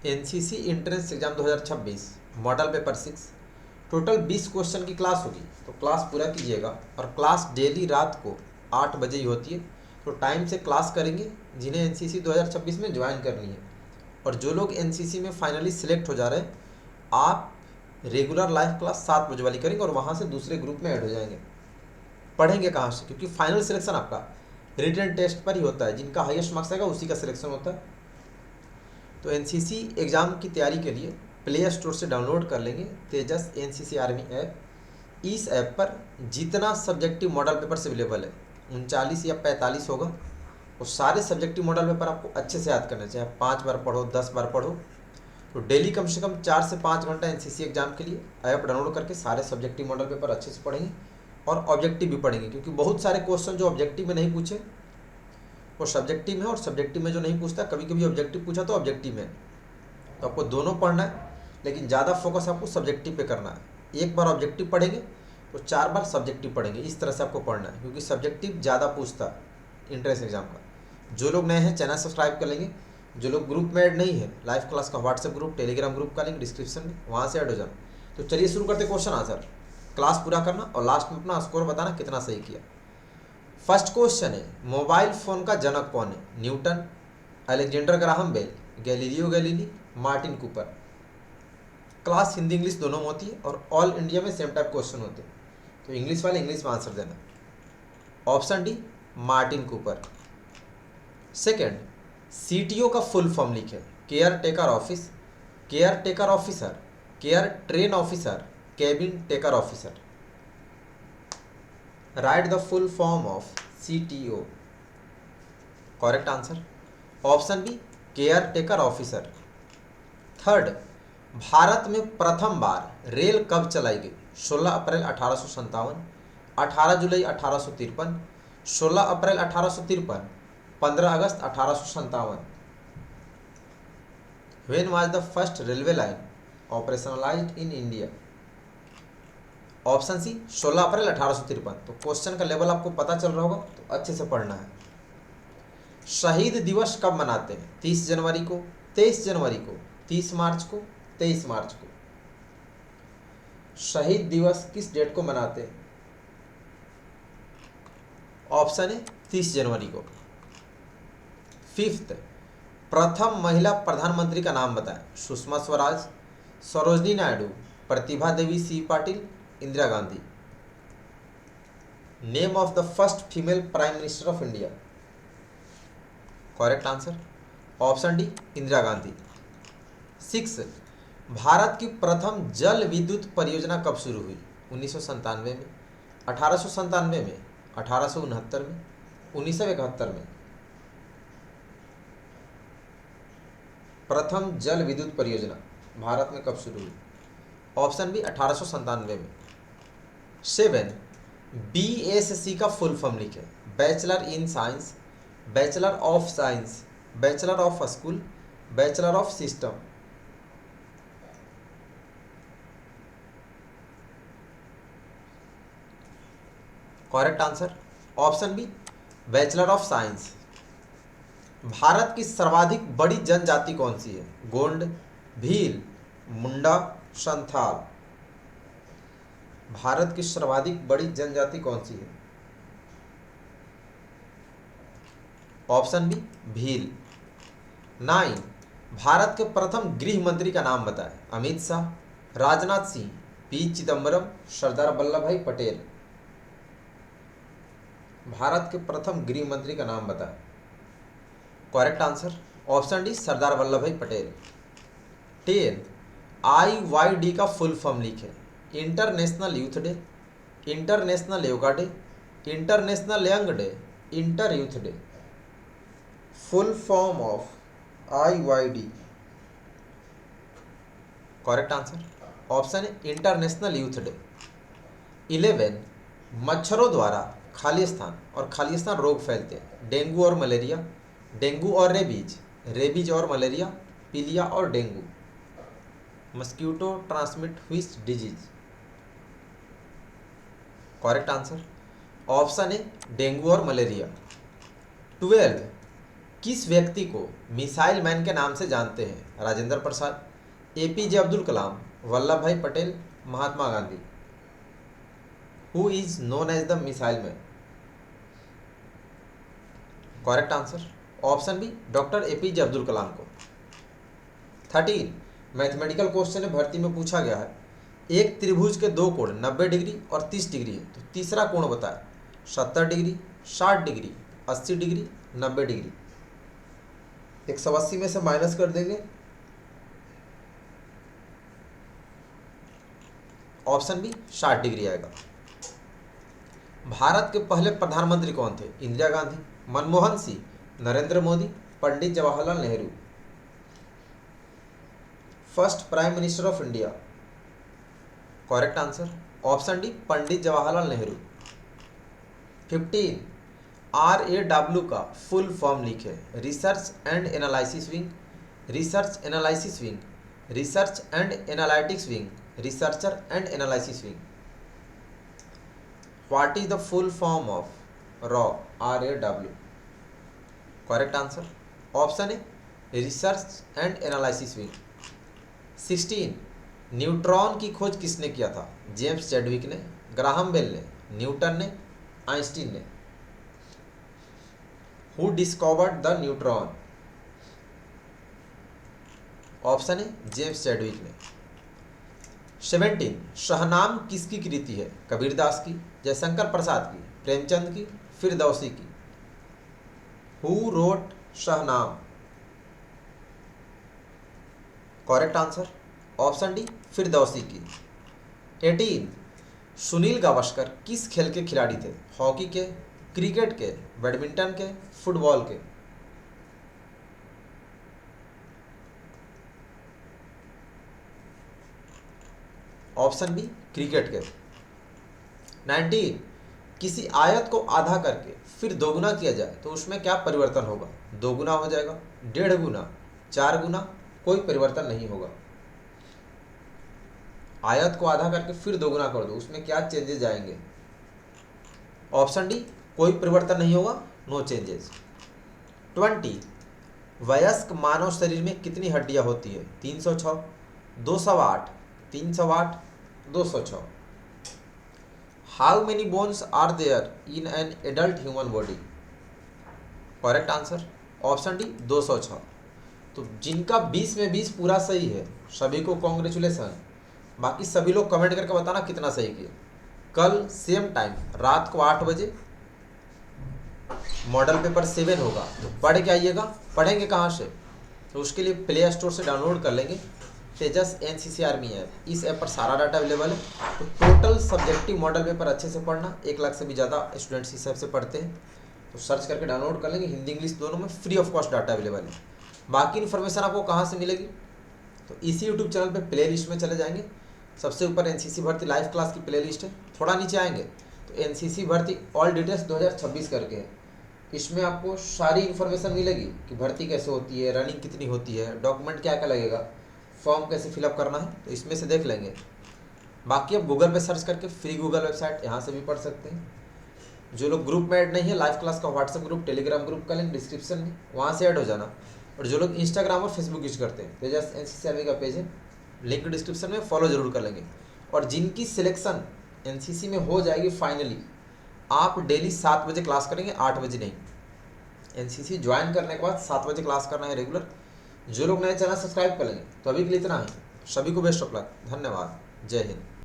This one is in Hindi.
NCC entrance exam 2026 model paper 6 total 20 question की क्लास होगी, तो क्लास पूरा कीजिएगा। और क्लास डेली रात को 8 बजे ही होती है, तो टाइम से क्लास करेंगे जिन्हें एनसीसी 2026 में ज्वाइन करनी है। और जो लोग एनसीसी में फाइनली सिलेक्ट हो जा रहे हैं, आप रेगुलर लाइव क्लास 7 बजे वाली करेंगे और वहाँ से दूसरे ग्रुप में ऐड हो जाएंगे। पढ़ेंगे कहाँ से, क्योंकि फाइनल सिलेक्शन आपका रिटन टेस्ट पर ही होता है, जिनका हाईएस्ट मार्क्स आएगा उसी का सिलेक्शन होता है। तो एनसीसी एग्ज़ाम की तैयारी के लिए प्ले स्टोर से डाउनलोड कर लेंगे तेजस एनसीसी आर्मी ऐप। इस ऐप पर जितना सब्जेक्टिव मॉडल पेपर्स अवेलेबल है 39 या 45 होगा, वो सारे सब्जेक्टिव मॉडल पेपर आपको अच्छे से याद करना चाहिए। 5 बार पढ़ो, 10 बार पढ़ो, तो डेली कम से कम 4 से 5 घंटा एनसीसी एग्जाम के लिए ऐप डाउनलोड करके सारे सब्जेक्टिव मॉडल पेपर अच्छे से पढ़ेंगे और ऑब्जेक्टिव भी पढ़ेंगे, क्योंकि बहुत सारे क्वेश्चन जो ऑब्जेक्टिव में नहीं पूछे वो सब्जेक्टिव में, और सब्जेक्टिव में जो नहीं पूछता कभी कभी ऑब्जेक्टिव पूछा तो ऑब्जेक्टिव में। तो आपको दोनों पढ़ना है, लेकिन ज़्यादा फोकस आपको सब्जेक्टिव पे करना है। एक बार ऑब्जेक्टिव पढ़ेंगे तो 4 बार सब्जेक्टिव पढ़ेंगे, इस तरह से आपको पढ़ना है, क्योंकि सब्जेक्टिव ज़्यादा पूछता है इंट्रेंस एग्जाम का। जो लोग नए हैं चैनल सब्सक्राइब कर लेंगे, जो लोग ग्रुप में ऐड नहीं है, लाइव क्लास का व्हाट्सएप ग्रुप, टेलीग्राम ग्रुप का लिंक डिस्क्रिप्शन में, वहाँ से ऐड हो जाना। तो चलिए शुरू करते क्वेश्चन आंसर। क्लास पूरा करना और लास्ट में अपना स्कोर बताना कितना सही किया। फर्स्ट क्वेश्चन है, मोबाइल फ़ोन का जनक कौन है? Newton, Alexander Graham Bell, Galileo Galilei, Martin Cooper. Class Hindi English दोनों में होती है और ऑल इंडिया में सेम टाइप क्वेश्चन होते हैं, तो इंग्लिश वाले इंग्लिश में आंसर देना। Option D Martin Cooper. Second, CTO का फुल फॉर्म लिखे। Care taker office, care taker officer, care train officer, cabin taker officer. Right the full form of CTO. Correct answer option B care taker officer. Third, भारत में प्रथम बार रेल कब चलाई गई? 16 अप्रैल 1857, 18 जुलाई 1853, 16 अप्रैल 1853, 15 अगस्त 1857। When was the first railway line operationalized in India? Option C 16 अप्रैल 1853। तो क्वेश्चन का लेवल आपको पता चल रहा होगा, तो अच्छे से पढ़ना है। शहीद दिवस कब मनाते हैं? 30 जनवरी को, 23 जनवरी को, 30 मार्च को, 23 मार्च को। शहीद दिवस किस डेट को मनाते हैं? ऑप्शन है 30 जनवरी को। फिफ्थ, प्रथम महिला प्रधानमंत्री का नाम बताएं। Sushma Swaraj, Sarojini Naidu, Pratibha Devi C Patil, Indira Gandhi. Name of the first female prime minister of India? Correct answer option D Indira Gandhi. 6, Bharat की प्रथम जल विद्युत परियोजना कब शुरू हुई? 1997 में, 1897 में, 1869 में, 1971 में। प्रथम जल विद्युत परियोजना भारत में कब शुरू हुई? ऑप्शन बी 1897 में। 7, बीएससी का फुल फॉर्म लिखें। Bachelor in science, bachelor of science, bachelor of school, bachelor of system. Correct answer option B bachelor of science. भारत की सर्वाधिक बड़ी जनजाति कौन सी है? गोंड, भील, मुंडा, संथाल। भारत की सर्वाधिक बड़ी जनजाति कौन सी है? Option B Bhil. 9, भारत के प्रथम गृह मंत्री का नाम बताएं। अमित शाह, राजनाथ सिंह, पी चिदम्बरम, सरदार वल्लभ भाई पटेल। भारत के प्रथम गृह मंत्री का नाम बताएं। Correct answer option D Sardar Vallabh bhai Patel. 10, IYD का फुल फॉर्म लिखें। International youth day, international yoga day, international young day, inter youth day. Full form of IYD। Correct answer option है इंटरनेशनल यूथ डे। 11, मच्छरों द्वारा खालिस्तान और खालिस्तान रोग फैलते हैं। डेंगू और मलेरिया, डेंगू और रेबीज, रेबीज और मलेरिया, पीलिया और dengue. Mosquito transmit which disease? Correct answer option है डेंगू और मलेरिया। 12, किस व्यक्ति को मिसाइल मैन के नाम से जानते हैं? Rajendra Prasad, APJ Abdul Kalam, Vallabh bhai Patel, Mahatma Gandhi. Who is known as the missile man? Correct answer option B, doctor APJ Abdul Kalam को। 13 मैथमेटिकल क्वेश्चन है, भर्ती में पूछा गया है। एक त्रिभुज के दो कोण 90 डिग्री और 30 डिग्री है, तो तीसरा कोण बताए। 70 डिग्री, 60 डिग्री, 80 डिग्री, 90 डिग्री। 180 में से माइनस कर देंगे, ऑप्शन बी 60 डिग्री आएगा। भारत के पहले प्रधानमंत्री कौन थे? Indira Gandhi, Manmohan Singh, Narendra Modi, Pandit Jawaharlal Nehru. First prime minister of India, correct answer option D, Pandit Jawaharlal Nehru. 15 RAW का फुल फॉर्म लिखे। Research and analysis wing, research analysis wing, research and analytics wing, researcher and analysis wing. What is the full form of RAW? Correct answer option A, research and analysis wing. 16 neutron की खोज किसने किया था? जेम्स चैडविक ने, ग्राहम बेल ने, न्यूटन ने, आइंस्टीन ने। Who discovered the neutron? Option A, James Chadwick ने। 17 शहनाम किसकी कृति है? कबीरदास की, जयशंकर प्रसाद की, प्रेमचंद की, फिरदौसी की। Who wrote Shahnameh? Correct answer option D, Firdausi की। 18 सुनील गावस्कर किस खेल के खिलाड़ी थे? हॉकी के, क्रिकेट के, बैडमिंटन के, फुटबॉल के। ऑप्शन बी, क्रिकेट के। 19 किसी आयत को आधा करके फिर दोगुना किया जाए तो उसमें क्या परिवर्तन होगा? दो गुना हो जाएगा, 1.5 गुना, 4 गुना, कोई परिवर्तन नहीं होगा। आयत को आधा करके फिर दोगुना कर दो, उसमें क्या चेंजेस आएंगे? ऑप्शन डी, कोई परिवर्तन नहीं होगा, नो चेंजेस। 20 वयस्क मानव शरीर में कितनी हड्डियां होती है? 306, 208, 308, 206। How many bones are there in an adult human body? Correct answer option D, 206। तो जिनका 20 में 20 पूरा सही है सभी को कॉन्ग्रेचुलेसन। बाकी सभी लोग कमेंट करके बताना कितना सही किया। कल सेम टाइम रात को 8 बजे मॉडल पेपर 7 होगा, तो पढ़ के आइएगा। पढ़ेंगे कहाँ से? तो उसके लिए प्ले स्टोर से डाउनलोड कर लेंगे तेजस NCC आर्मी ऐप। इस ऐप पर सारा डाटा अवेलेबल है। तो टोटल सब्जेक्टिव मॉडल पेपर अच्छे से पढ़ना, 1 लाख से भी ज़्यादा स्टूडेंट्स इस ऐप से पढ़ते हैं, तो सर्च करके डाउनलोड कर लेंगे। हिंदी इंग्लिश दोनों में free of cost data available है। बाकी इन्फॉर्मेशन आपको कहाँ से मिलेगी? तो इसी यूट्यूब चैनल पे प्ले लिस्ट में चले जाएंगे। सबसे ऊपर NCC भर्ती लाइव क्लास की प्ले लिस्ट है। थोड़ा नीचे आएंगे तो NCC भर्ती ऑल डिटेल्स 2026 करके है। इसमें आपको सारी इन्फॉर्मेशन मिलेगी कि भर्ती कैसे होती है, रनिंग कितनी होती है, डॉक्यूमेंट क्या क्या लगेगा, फॉर्म कैसे फिलअप करना है, तो इसमें से देख लेंगे। बाकी आप गूगल पे सर्च करके फ्री गूगल वेबसाइट यहाँ से भी पढ़ सकते हैं। जो लोग ग्रुप में ऐड नहीं है, लाइव क्लास का व्हाट्सएप ग्रुप, टेलीग्राम ग्रुप का लिंक डिस्क्रिप्शन में, वहाँ से ऐड हो जाना। और जो लोग इंस्टाग्राम और फेसबुक यूज करते हैं, तेजस NCC आर्मी का पेज है, लिंक डिस्क्रिप्शन में, फॉलो जरूर कर लेंगे। और जिनकी सिलेक्शन NCC में हो जाएगी फाइनली, आप डेली 7 बजे क्लास करेंगे, 8 बजे नहीं। NCC ज्वाइन करने के बाद 7 बजे क्लास करना है रेगुलर। जो लोग नए चैनल सब्सक्राइब कर लेंगे, तो अभी के लिए इतना ही। सभी को बेस्ट ऑफ लक, धन्यवाद, जय हिंद।